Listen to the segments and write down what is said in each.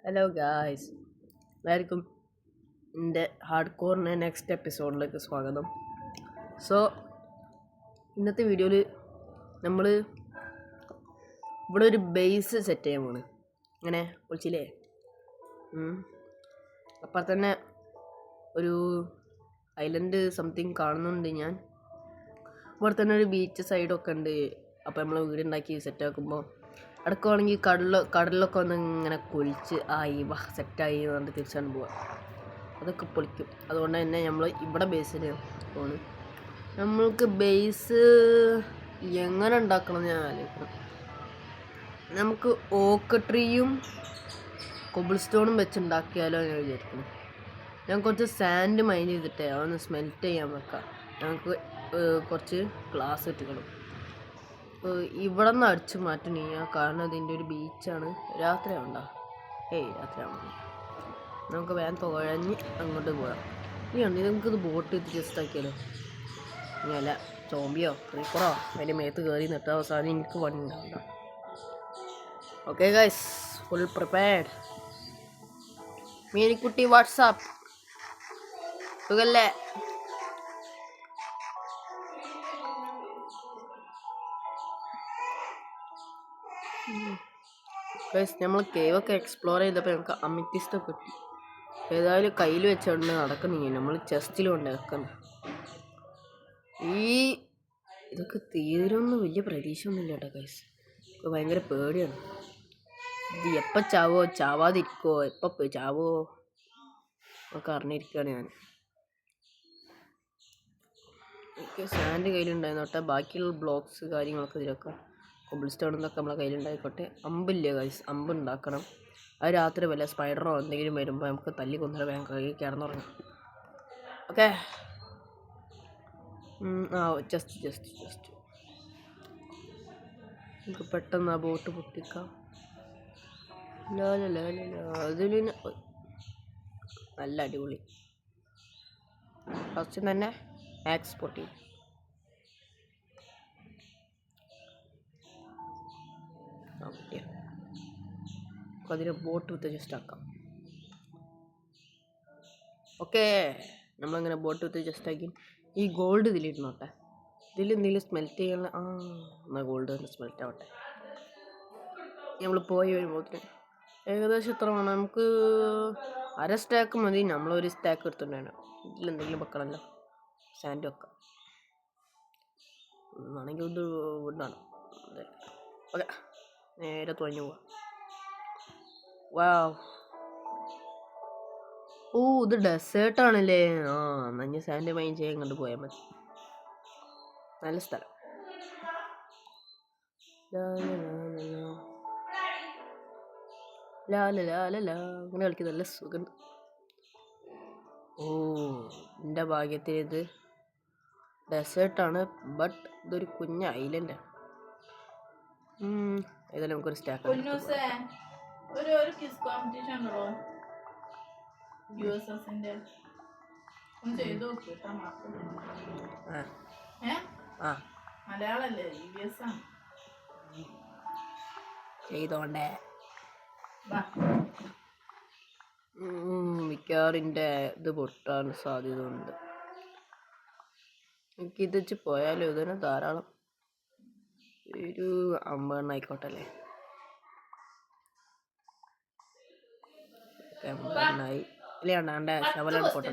Hello guys, എല്ലാവർക്കും എൻ്റെ hard കോറിൻ്റെ next എപ്പിസോഡിലേക്ക് സ്വാഗതം. സോ ഇന്നത്തെ വീഡിയോയിൽ നമ്മൾ ഇവിടെ ഒരു ബേസ് സെറ്റ് ചെയ്യാൻ പോണ്. ഇങ്ങനെ വിളിച്ചില്ലേ? അപ്പം തന്നെ ഒരു ഐലൻഡ് സംതിങ് കാണുന്നുണ്ട് ഞാൻ. ഇവിടെ തന്നെ ഒരു ബീച്ച് സൈഡൊക്കെ ഉണ്ട്. അപ്പോൾ നമ്മൾ വീടുണ്ടാക്കി സെറ്റാക്കുമ്പോൾ അടക്കമാണെങ്കിൽ കടലിലൊക്കെ വന്ന് ഇങ്ങനെ കുളിച്ച് സെറ്റായി എന്ന് പറഞ്ഞിട്ട് തിരിച്ചാണ് പോവുക. അതൊക്കെ പൊളിക്കും. അതുകൊണ്ട് തന്നെ നമ്മൾ ഇവിടെ ബേസിൽ പോണ്. നമ്മൾക്ക് ബേസ് എങ്ങനെ ഉണ്ടാക്കണം ഞാൻ ആലോചിക്കണം. നമുക്ക് ഓക്ക് ട്രീയും കൊബിൾ സ്റ്റോണും വെച്ചുണ്ടാക്കിയാലോ ഞാൻ വിചാരിക്കുന്നു. ഞാൻ കുറച്ച് സാൻഡ് മൈൻഡ് ചെയ്തിട്ടേ അതൊന്ന് സ്മെൽറ്റ് ചെയ്യാൻ വെക്കാം. ഞങ്ങൾക്ക് കുറച്ച് ഗ്ലാസ് ഇട്ടിക്കണം. ഇവിടെ നിന്ന് അടിച്ചു മാറ്റണേ, കാരണം ഇതിൻ്റെ ഒരു ബീച്ചാണ്. രാത്രിയാവണ്ട, രാത്രിയാവണ്ട. നമുക്ക് വേഗം തുഴഞ്ഞ് അങ്ങോട്ട് പോകാം. ഇനി നമുക്കിത് ബോട്ട് ഇത് ജസ്റ്റ് ആക്കിയാലോ? ഇനി അല്ല ചോമ്പിയോ ക്രീപ്പറോ അതിൻ്റെ മേത്ത് കയറി നിട്ട അവസാനം എനിക്ക് പണി ഉണ്ടാവില്ല. Okay guys, full prepared. Meenikutty what's up സുഖല്ലേ? നമ്മൾ കേവൊക്കെ എക്സ്പ്ലോർ ചെയ്തപ്പോൾ നമുക്ക് അമിത്തിസ്റ്റ് കിട്ടി. ഏതായാലും കയ്യിൽ വെച്ചുകൊണ്ട് നടക്കുന്നില്ല, നമ്മൾ ചെസ്റ്റിൽ കൊണ്ട് വെക്കണം. ഇതൊക്കെ തീരുമെന്ന് വലിയ പ്രതീക്ഷ ഒന്നുമില്ല കേട്ടോ ഗൈസ്. ഇപ്പോൾ ഭയങ്കര പേടിയാണ്. ഇത് എപ്പോൾ ചാവാതിരിക്കുമോ, എപ്പോൾ ചാവോ ഒക്കെ അറിഞ്ഞിരിക്കുകയാണ് ഞാൻ. ഓക്കെ, സാൻഡ് കയ്യിലുണ്ടായിരുന്നോട്ടെ. ബാക്കിയുള്ള ബ്ലോക്സ് കാര്യങ്ങളൊക്കെ ഇതിലൊക്കെ കൊബിൾ സ്റ്റോൺ എന്നൊക്കെ നമ്മളെ കയ്യിലുണ്ടായിക്കോട്ടെ. അമ്പില്ലേ ഗൈസ്, അമ്പ് ഉണ്ടാക്കണം. അത് രാത്രി വല്ല സ്പൈഡറോ എന്തെങ്കിലും വരുമ്പോൾ നമുക്ക് തല്ലി കൊന്നര വേഗം കൈ കിടന്നുറങ്ങാം. ഓക്കെ, ജസ്റ്റ് നമുക്ക് പെട്ടെന്ന് ആ ബോട്ട് പൊട്ടിക്കാം. അതിൽ നല്ല അടിപൊളി. ഫസ്റ്റ് തന്നെ ആക്സ് പൊട്ടി. അതിന് ബോട്ട് വിത്ത് ജസ്റ്റ് ആക്കാം. ഓക്കെ, നമ്മളിങ്ങനെ ബോട്ട് വിത്ത് ജസ്റ്റ് ആക്കി. ഈ ഗോൾഡ് ഇതിലിരുന്നോട്ടെ. ഇതിലെന്തെങ്കിലും സ്മെൽറ്റ് ചെയ്യാനുള്ള എന്നാൽ ഗോൾഡ് തന്നെ സ്മെൽറ്റ് ആവട്ടെ. നമ്മൾ പോയി വരുമ്പോൾ ഏകദേശം എത്ര വേണം? നമുക്ക് അര സ്റ്റാക്ക് മതി. നമ്മളൊരു സ്റ്റാക്ക് എടുത്തിട്ടുണ്ടായിരുന്നു. ഇതിലെന്തെങ്കിലും വെക്കണമല്ലോ. സാൻഡ് വെക്കാം. ആണെങ്കിൽ ഇത് വിടാണ്. ഓക്കെ, നേരെ തുഴഞ്ഞു പോവാം. വാവ്, ഇത് ഡെസേർട്ടാണല്ലേ? നഞ്ഞ സാൻഡ് മൈൻ ചെയ്യാൻ കണ്ടു പോയാൽ മതി. നല്ല സ്ഥലം. അങ്ങനെ കളിക്കുന്ന നല്ല സുഖമുണ്ട്. എൻ്റെ ഭാഗ്യത്തിൽ ഇത് ഡെസേർട്ടാണ്, ബട്ട് ഇതൊരു കുഞ്ഞ ഐലൻഡാണ്. ഏതായാലും നമുക്കൊരു സ്റ്റാക്ക് ചെയ്തോണ്ടേ. മിക്കവാറിൻ്റെ ഇത് പൊട്ടാൻ സാധ്യത ഉണ്ട്. എനിക്കിത് വെച്ച് പോയാലോ? ഇതിന് ധാരാളം ഒരു 50 ആയിക്കോട്ടെ അല്ലേ? 50 ഇല്ലാണ്ടാണ്ട് ശവലാണ് പോട്ടെ.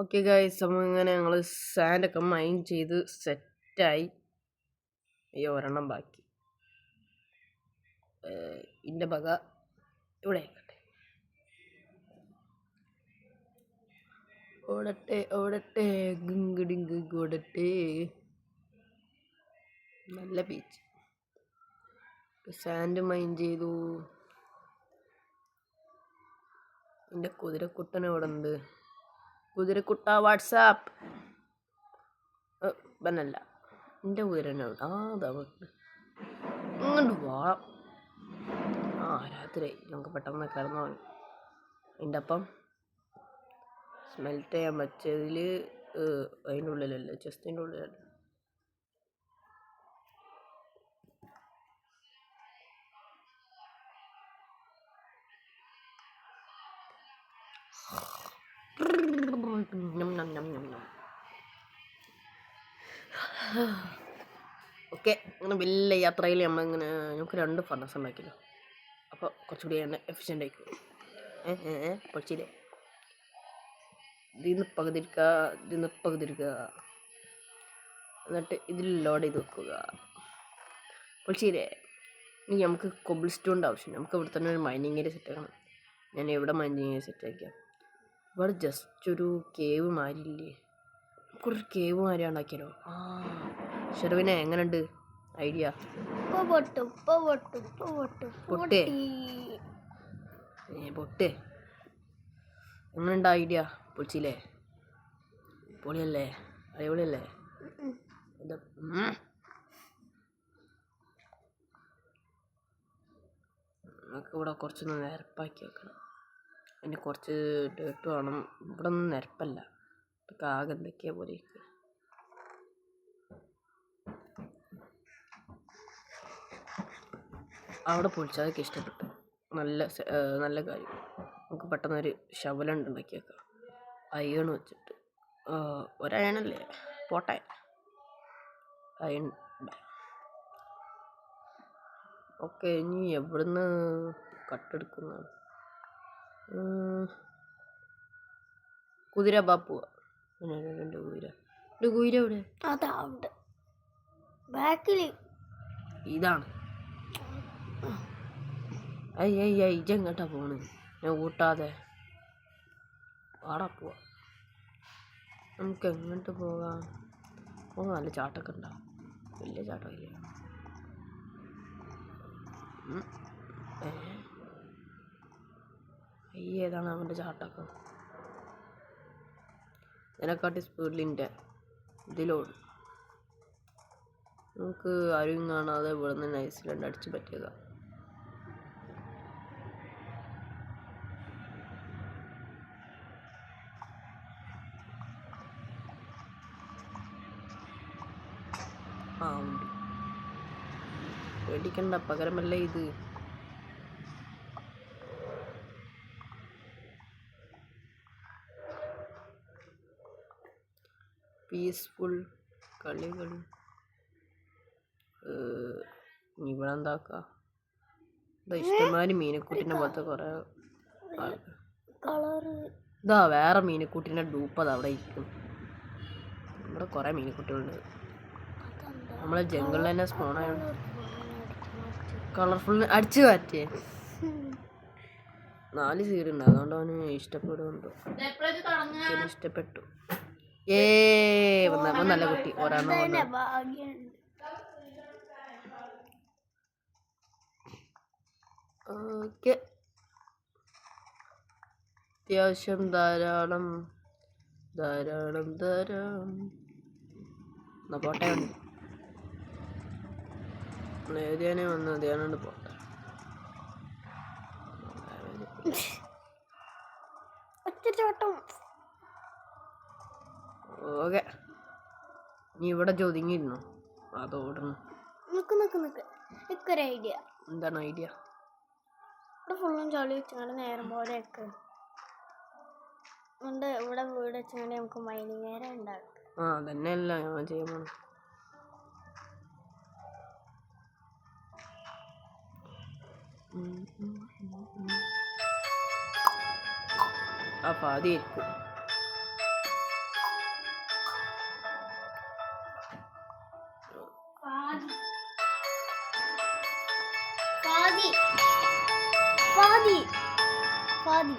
ഓക്കെ ഗൈസ്, ഇങ്ങനെ ഞങ്ങൾ സാൻഡൊക്കെ മൈൻ ചെയ്ത് സെറ്റായി. ഒരെണ്ണം ബാക്കി. ഇതിൻ്റെ വക ഇവിടെ ആയിക്കോട്ടെ. ഓടട്ടെ ഗിങ്കിടിങ്ക് ഓടട്ടെ. നല്ല ബീച്ച്. സാൻഡ് മൈൻ ചെയ്തു. എൻ്റെ കുതിരക്കുട്ടൻ ഇവിടെ ഉണ്ട്. കുതിരക്കുട്ട വാട്സാപ്പ്. ബനല്ല എൻ്റെ കുതിരനെ അതാ ഇങ്ങോട്ട് പോവാം. രാത്രി നമുക്ക് പെട്ടെന്ന് കിടന്നു. അതിൻ്റെ അപ്പം സ്മെൽറ്റ് ചെയ്യാൻ പറ്റിയതിൽ അതിൻ്റെ ഉള്ളിലല്ല, ചെസ്റ്റിൻ്റെ ഉള്ളിലല്ല. ഓക്കെ, അങ്ങനെ വലിയ യാത്രയിൽ നമ്മളിങ്ങനെ നമുക്ക് 2 ഫർണസ് ഉണ്ടാക്കിയല്ലോ. അപ്പോൾ കുറച്ചുകൂടി എഫിഷ്യൻ്റ് ആയിരിക്കും. പൊളിച്ചില്ലേ? ഇതിന്ന് പകുതിരിക്കുക, എന്നിട്ട് ഇതിൽ ലോഡ് ചെയ്ത് വെക്കുക. പൊളിച്ചില്ലേ? ഇനി നമുക്ക് കൊബിൾ സ്റ്റോണിൻ്റെ ആവശ്യമില്ല. നമുക്ക് ഇവിടെ തന്നെ ഒരു മൈനിങ് ഏരിയ സെറ്റ് ആക്കണം. ഞാൻ എവിടെ മൈനിങ് ഏരിയ സെറ്റ് ആക്കിയാൽ ഇവിടെ ജസ്റ്റ് ഒരു കേവ് മാരില്ലേ? നമുക്കൊരു കേവ് മാരി ഉണ്ടാക്കിയാലോ? ഷെർവിനെ എങ്ങനെയുണ്ട് ഐഡിയ? പൊട്ടേ എങ്ങനെയുണ്ട് ഐഡിയ? പൊളിച്ചില്ലേ? പൊളിയല്ലേ? അടിപൊളിയല്ലേ? നമുക്ക് ഇവിടെ കുറച്ചൊന്ന് നിരപ്പാക്കി വെക്കണം. അതിന് കുറച്ച് ഡേർട്ട് വേണം. ഇവിടെ ഒന്നും നിരപ്പല്ല, ഇതൊക്കെ ആകെ എന്തൊക്കെയാ പോലെ ഇരിക്കുക. അവിടെ പൊളിച്ച് അതൊക്കെ ഇഷ്ടപ്പെട്ടു. നല്ല കാര്യം. നമുക്ക് പെട്ടെന്നൊരു ശവലുണ്ട് ഉണ്ടാക്കി വെക്കാം. അയൺ വെച്ചിട്ട് ഒരയണല്ലേ പോട്ടെ. Iron okay. ഇനി എവിടുന്ന് കട്ടെടുക്കുന്നതാണ്? കുതിര ബാപ്പുവ. എൻ്റെ കുതിര എവിടെ? ഇതാണ്. ഇജെങ്ങോട്ടാ പോണ്? ഞാൻ കൂട്ടാതെ ആടാ പോവാ. നമുക്ക് എങ്ങോട്ട് പോകാം? നല്ല ചാട്ടമൊക്കെ ഉണ്ടാവും. വലിയ ചാട്ടമില്ല. ഏതാണ് അവൻ്റെ ചാട്ടമൊക്കെ? ഇതിനെക്കാട്ടി സ്പീഡിലിൻ്റെ ഇതിലോട് നമുക്ക് ആരും കാണാതെ ഇവിടെ നിന്ന് നൈസിലുണ്ട് അടിച്ച് പറ്റുക. ഉണ്ട്. പേടിക്കണ്ട, പകരമല്ലേ ഇത്. പീസ്ഫുൾ കളികൾ. ഇവിടെ എന്താക്കാം? ഇഷ്ടംമാതിരി മീനക്കുട്ടിനെ പോലത്തെ കുറേ ഇതാ വേറെ മീനക്കുട്ടിനെ ഡൂപ്പത് അവിടെ ഇരിക്കും. ഇവിടെ കുറേ മീനക്കുട്ടികളുണ്ട്. നമ്മളെ ജംഗിളിൽ തന്നെ സ്പോൺ ആയതുകൊണ്ട് കളർഫുൾ അടിച്ചു മാറ്റിയേ 4 സീഡുണ്ട്. അതുകൊണ്ട് അവന് ഇഷ്ടപ്പെടുന്നുണ്ടോ? ഇഷ്ടപ്പെട്ടു. നല്ല കുട്ടി. ഒരെണ്ണം ഓക്കെ. അത്യാവശ്യം ധാരാളം എന്നാ പോട്ടെ. ഏതിയാനെ വന്ന് അതിയാനോണ്ട് പോട്ടെ. ഓക്കെ, നീ ഇവിടെ ചോദിങ്ങിരുന്നോ? അതോടണം. ഐഡിയ. എന്താണ് ഐഡിയ? ഇവിടെ ഫുള്ളും ചളി വെച്ചാണ്ട് നേരം പോലെയൊക്കെ ഉണ്ട്. ഇവിടെ വീട് വെച്ചാണ്ട് നമുക്ക് മൈനിങ് നേരം ഉണ്ടാക്കാം. അതന്നെയല്ല ഞാൻ ചെയ്യാൻ പോണത്. പാതിയായിരിക്കും. പാതി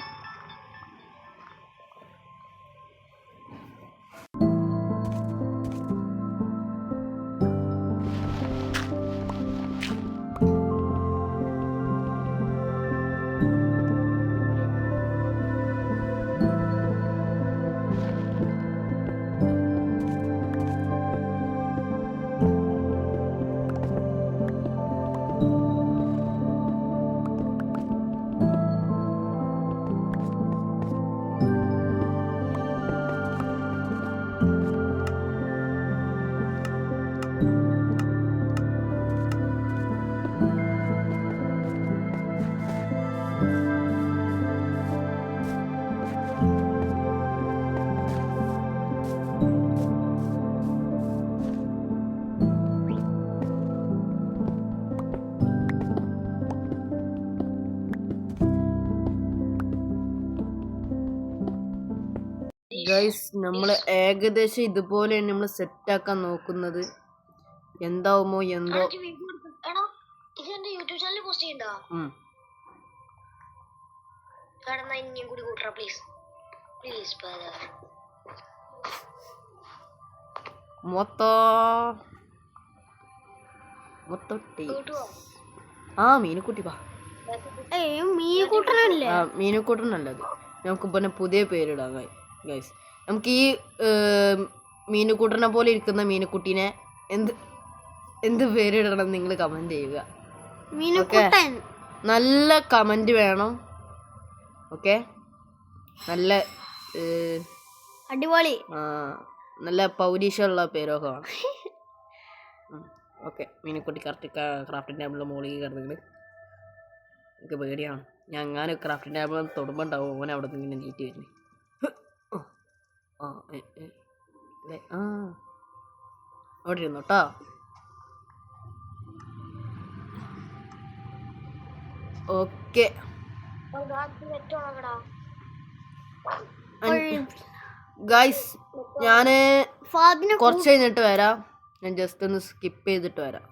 ഗൈസ് നമ്മൾ ഏകദേശം ഇതുപോലെയാണ് നമ്മൾ സെറ്റാക്കാൻ നോക്കുന്നത്. എന്താവുമോ എന്തോ. ഇത് എന്റെ യൂട്യൂബ് ചാനലിൽ പോസ്റ്റ് ചെയ്യണ്ടോ? ഇനിയും കൂടി കൂട്ടറ പ്ലീസ് പ്ലീസ്. മീനുക്കുട്ടി പാ. മീനുകൂട്ടനല്ലേ? മീനുക്കൂട്ടനല്ലത്. നമുക്ക് പിന്നെ പുതിയ പേരിടാം ഗൈസ്. നമുക്ക് ഈ മീനുകൂട്ടനെ പോലെ ഇരിക്കുന്ന മീനുക്കുട്ടീനെ എന്ത് പേരിടണം നിങ്ങൾ കമന്റ് ചെയ്യുക. നല്ല കമന്റ് വേണം. ഓക്കെ, നല്ല അടിപൊളി നല്ല പൗരീഷമുള്ള പേരൊക്കെ വേണം. ഓക്കെ, മീനുക്കുട്ടി കറക്റ്റ് ക്രാഫ്റ്റിംഗ് ടേബിളിൽ മുകളിൽ കിടന്നിട്ട് എനിക്ക് പേടിയാണ്. ഞാൻ അങ്ങനെ ക്രാഫ്റ്റിംഗ് ടേബിൾ തൊടുമ്പോൾ ഉണ്ടാവും ഓനെ അവിടെ നിന്ന് ഇങ്ങനെ നീറ്റ് വരുന്നത്. അവിടെ ഇരുന്നു കേട്ടോ. ഓക്കെ ഗൈസ്, ഞാൻ കുറച്ച് കഴിഞ്ഞിട്ട് വരാം. ഞാൻ ജസ്റ്റ് ഒന്ന് സ്കിപ്പ് ചെയ്തിട്ട് വരാം.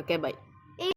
Okay, by.